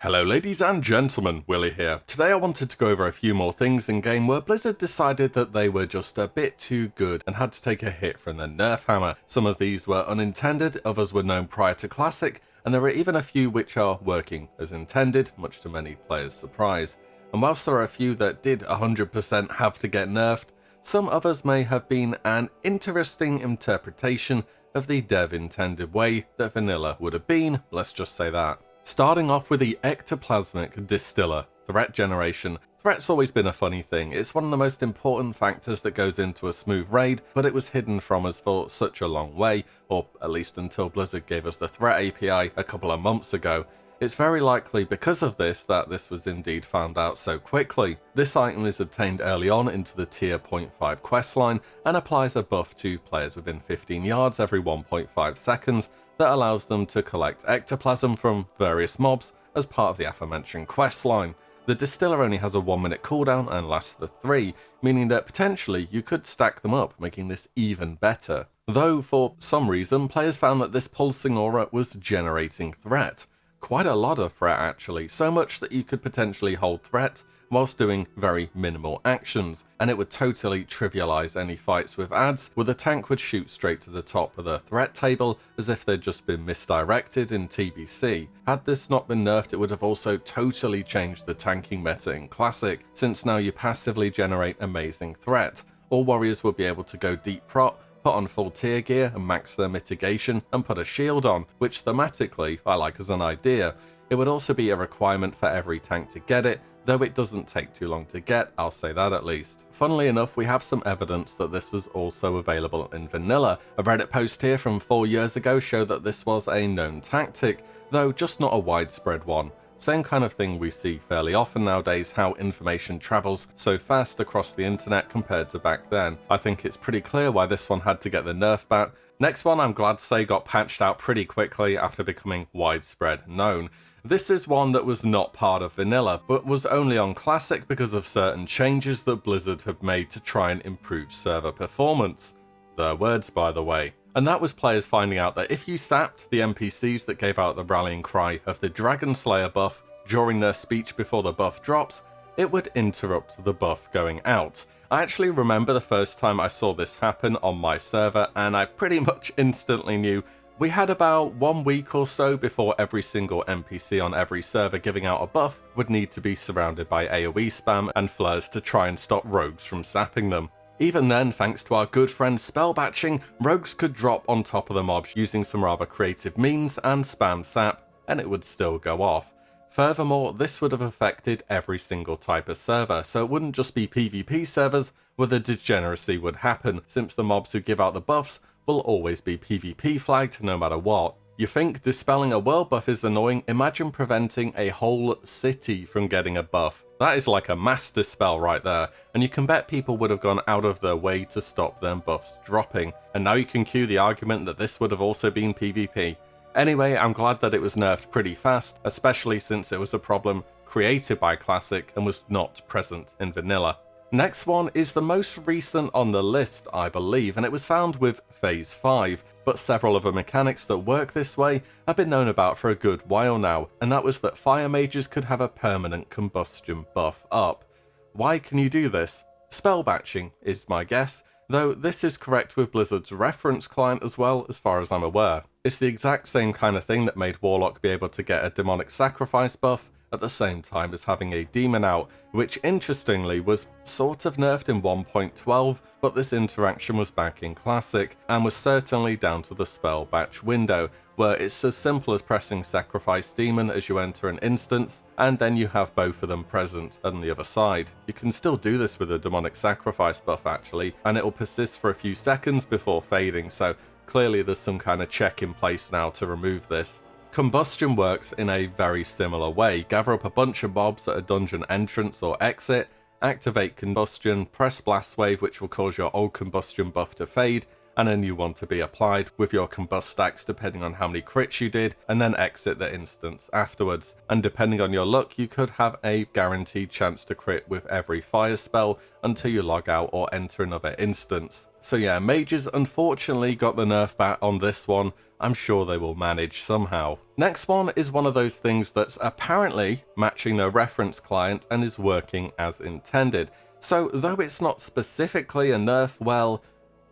Hello ladies and gentlemen, Willie here. Today I wanted to go over a few more things in game where Blizzard decided that they were just a bit too good and had to take a hit from the Nerf hammer. Some of these were unintended, others were known prior to Classic, and there are even a few which are working as intended, much to many players' surprise. And whilst there are a few that did 100% have to get nerfed, some others may have been an interesting interpretation of the dev intended way that vanilla would have been, let's just say that. Starting off with the ectoplasmic distiller, threat generation. Threat's always been a funny thing. It's one of the most important factors that goes into a smooth raid, but it was hidden from us for such a long way, or at least until Blizzard gave us the threat API a couple of months ago. It's very likely because of this that this was indeed found out so quickly. This item is obtained early on into the tier 0.5 questline and applies a buff to players within 15 yards every 1.5 seconds that allows them to collect ectoplasm from various mobs as part of the aforementioned questline. The distiller only has a 1-minute cooldown and lasts for 3, meaning that potentially you could stack them up, making this even better. Though for some reason players found that this pulsing aura was generating threat. Quite a lot of threat actually, so much that you could potentially hold threat whilst doing very minimal actions, and it would totally trivialize any fights with adds, where the tank would shoot straight to the top of the threat table as if they'd just been misdirected in TBC. Had this not been nerfed, it would have also totally changed the tanking meta in Classic, since now you passively generate amazing threat. All warriors will be able to go deep prot, put on full tier gear and max their mitigation, and put a shield on, which thematically I like as an idea. It would also be a requirement for every tank to get it, though it doesn't take too long to get, I'll say that at least. Funnily enough, we have some evidence that this was also available in vanilla. A Reddit post here from 4 years ago showed that this was a known tactic, though just not a widespread one. Same kind of thing we see fairly often nowadays, how information travels so fast across the internet compared to back then. I think it's pretty clear why this one had to get the nerf back. Next one I'm glad to say got patched out pretty quickly after becoming widespread known. This is one that was not part of vanilla, but was only on Classic because of certain changes that Blizzard have made to try and improve server performance. Their words, by the way. And that was players finding out that if you sapped the NPCs that gave out the rallying cry of the Dragon Slayer buff during their speech before the buff drops, it would interrupt the buff going out. I actually remember the first time I saw this happen on my server, and I pretty much instantly knew we had about 1 week or so before every single NPC on every server giving out a buff would need to be surrounded by AoE spam and flares to try and stop rogues from sapping them. Even then, thanks to our good friend spell batching, rogues could drop on top of the mobs using some rather creative means and spam sap, and it would still go off. Furthermore, this would have affected every single type of server, so it wouldn't just be PvP servers where the degeneracy would happen, since the mobs who give out the buffs will always be PvP flagged no matter what. You think dispelling a world buff is annoying? Imagine preventing a whole city from getting a buff. That is like a mass dispel right there, and you can bet people would have gone out of their way to stop them buffs dropping. And now you can cue the argument that this would have also been PvP. Anyway, I'm glad that it was nerfed pretty fast, especially since it was a problem created by Classic and was not present in vanilla. Next one is the most recent on the list, I believe, and it was found with Phase 5, but several other mechanics that work this way have been known about for a good while now, and that was that fire mages could have a permanent combustion buff up. Why can you do this? Spell batching is my guess, though this is correct with Blizzard's reference client as well, as far as I'm aware. It's the exact same kind of thing that made Warlock be able to get a demonic sacrifice buff at the same time as having a demon out, which interestingly was sort of nerfed in 1.12, but this interaction was back in Classic, and was certainly down to the spell batch window, where it's as simple as pressing sacrifice demon as you enter an instance, and then you have both of them present on the other side. You can still do this with a demonic sacrifice buff actually, and it will persist for a few seconds before fading, so clearly there's some kind of check in place now to remove this. Combustion works in a very similar way. Gather up a bunch of mobs at a dungeon entrance or exit, activate combustion, press blast wave which will cause your old combustion buff to fade, and then you want to be applied with your combust stacks depending on how many crits you did, and then exit the instance afterwards. And depending on your luck, you could have a guaranteed chance to crit with every fire spell until you log out or enter another instance. So yeah, mages unfortunately got the nerf bat on this one. I'm sure they will manage somehow. Next one is one of those things that's apparently matching the reference client and is working as intended. So though it's not specifically a nerf, well,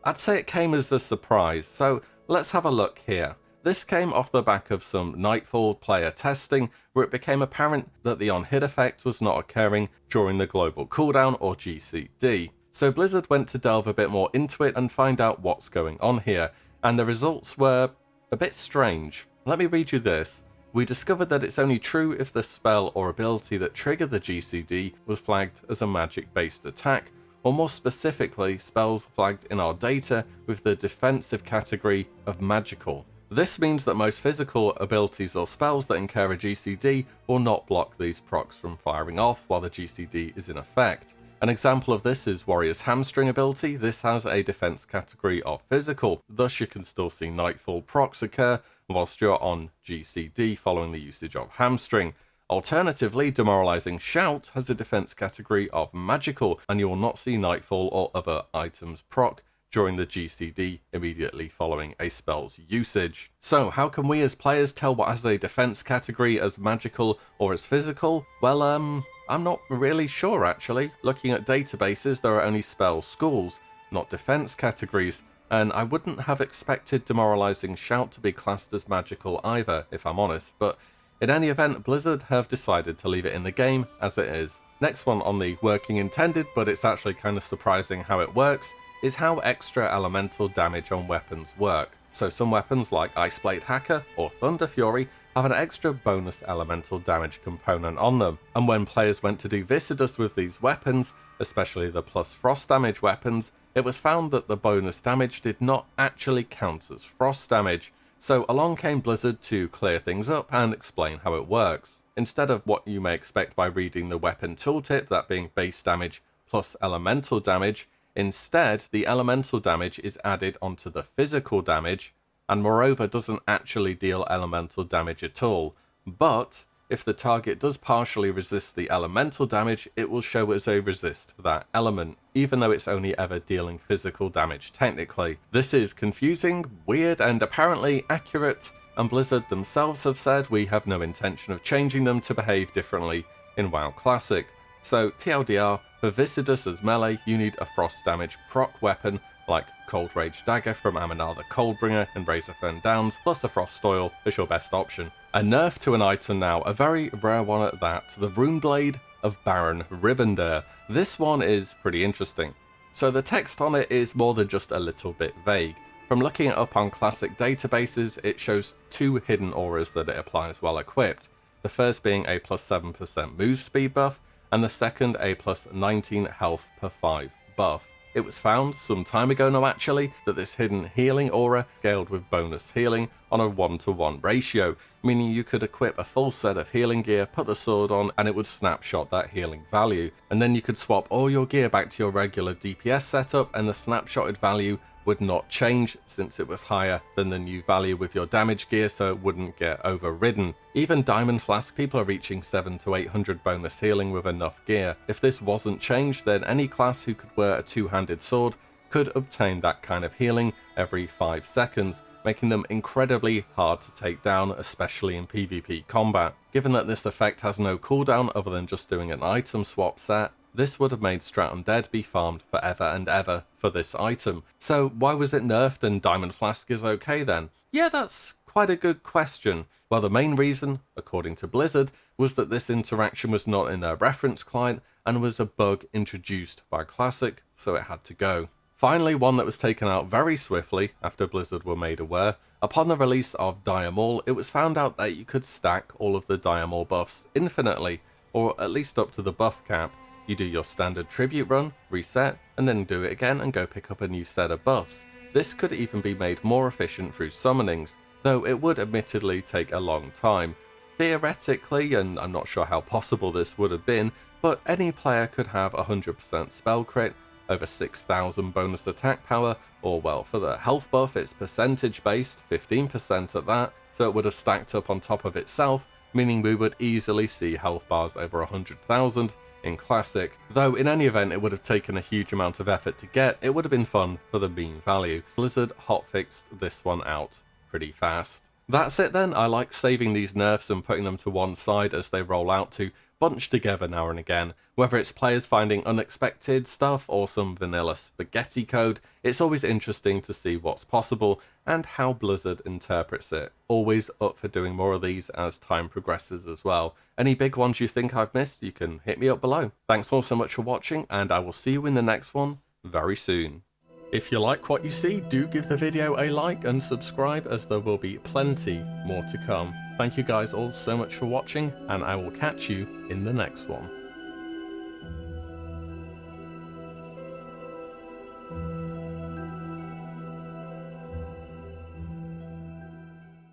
I'd say it came as a surprise. So let's have a look here. This came off the back of some Nightfall player testing, where it became apparent that the on-hit effect was not occurring during the global cooldown or GCD. So Blizzard went to delve a bit more into it and find out what's going on here, and the results were a bit strange. Let me read you this. We discovered that it's only true if the spell or ability that triggered the GCD was flagged as a magic-based attack, or more specifically, spells flagged in our data with the defensive category of magical. This means that most physical abilities or spells that incur a GCD will not block these procs from firing off while the GCD is in effect. An example of this is Warrior's Hamstring ability. This has a defense category of physical, thus you can still see Nightfall procs occur whilst you're on GCD following the usage of Hamstring. Alternatively, Demoralizing Shout has a defense category of magical, and you will not see Nightfall or other items proc during the GCD immediately following a spell's usage. So how can we as players tell what has a defense category as magical or as physical? Well, I'm not really sure actually. Looking at databases, there are only spell schools, not defense categories, and I wouldn't have expected Demoralizing Shout to be classed as magical either, if I'm honest, but in any event, Blizzard have decided to leave it in the game as it is. Next one on the working intended, but it's actually kind of surprising how it works, is how extra elemental damage on weapons work. So some weapons like Iceblade Hacker or Thunder Fury have an extra bonus elemental damage component on them, and when players went to do Viscidus with these weapons, especially the plus frost damage weapons, it was found that the bonus damage did not actually count as frost damage. So along came Blizzard to clear things up and explain how it works. Instead of what you may expect by reading the weapon tooltip, that being base damage plus elemental damage, instead the elemental damage is added onto the physical damage, and moreover doesn't actually deal elemental damage at all. But if the target does partially resist the elemental damage, it will show as a resist for that element, even though it's only ever dealing physical damage technically. This is confusing, weird, and apparently accurate, and Blizzard themselves have said we have no intention of changing them to behave differently in WoW Classic. So TLDR, for Viscidus as melee, you need a frost damage proc weapon like Cold Rage Dagger from Aminar the Coldbringer and Razorfen Downs, plus a Frost Oil as your best option. A nerf to an item now, a very rare one at that, the Rune Blade of Baron Rivendare. This one is pretty interesting. So the text on it is more than just a little bit vague. From looking it up on classic databases, it shows two hidden auras that it applies while equipped. The first being a plus 7% move speed buff, and the second a plus 19 health per 5 buff. It was found some time ago now actually that this hidden healing aura scaled with bonus healing on a 1-to-1 ratio, meaning you could equip a full set of healing gear, put the sword on, and it would snapshot that healing value. And then you could swap all your gear back to your regular DPS setup and the snapshotted value would not change since it was higher than the new value with your damage gear, so it wouldn't get overridden. Even Diamond Flask people are reaching 700 to 800 bonus healing with enough gear. If this wasn't changed, then any class who could wear a two-handed sword could obtain that kind of healing every 5 seconds, making them incredibly hard to take down, especially in PvP combat. Given that this effect has no cooldown other than just doing an item swap set, this would have made Strat Undead be farmed forever and ever for this item. So why was it nerfed and Diamond Flask is okay then? Yeah, that's quite a good question. Well, the main reason, according to Blizzard, was that this interaction was not in their reference client and was a bug introduced by Classic, so it had to go. Finally, one that was taken out very swiftly after Blizzard were made aware. Upon the release of Diamol, it was found out that you could stack all of the Diamol buffs infinitely, or at least up to the buff cap. You do your standard tribute run, reset, and then do it again and go pick up a new set of buffs. This could even be made more efficient through summonings, though it would admittedly take a long time. Theoretically, and I'm not sure how possible this would have been, but any player could have 100% spell crit, over 6,000 bonus attack power, or well, for the health buff it's percentage based, 15% at that, so it would have stacked up on top of itself, meaning we would easily see health bars over 100,000 in Classic, though in any event it would have taken a huge amount of effort to get. It would have been fun for the meme value. Blizzard hotfixed this one out pretty fast. That's it then. I like saving these nerfs and putting them to one side as they roll out to bunch together now and again. Whether it's players finding unexpected stuff or some vanilla spaghetti code, it's always interesting to see what's possible and how Blizzard interprets it. Always up for doing more of these as time progresses as well. Any big ones you think I've missed, you can hit me up below. Thanks all so much for watching, and I will see you in the next one very soon. If you like what you see, do give the video a like and subscribe, as there will be plenty more to come. Thank you guys all so much for watching, and I will catch you in the next one.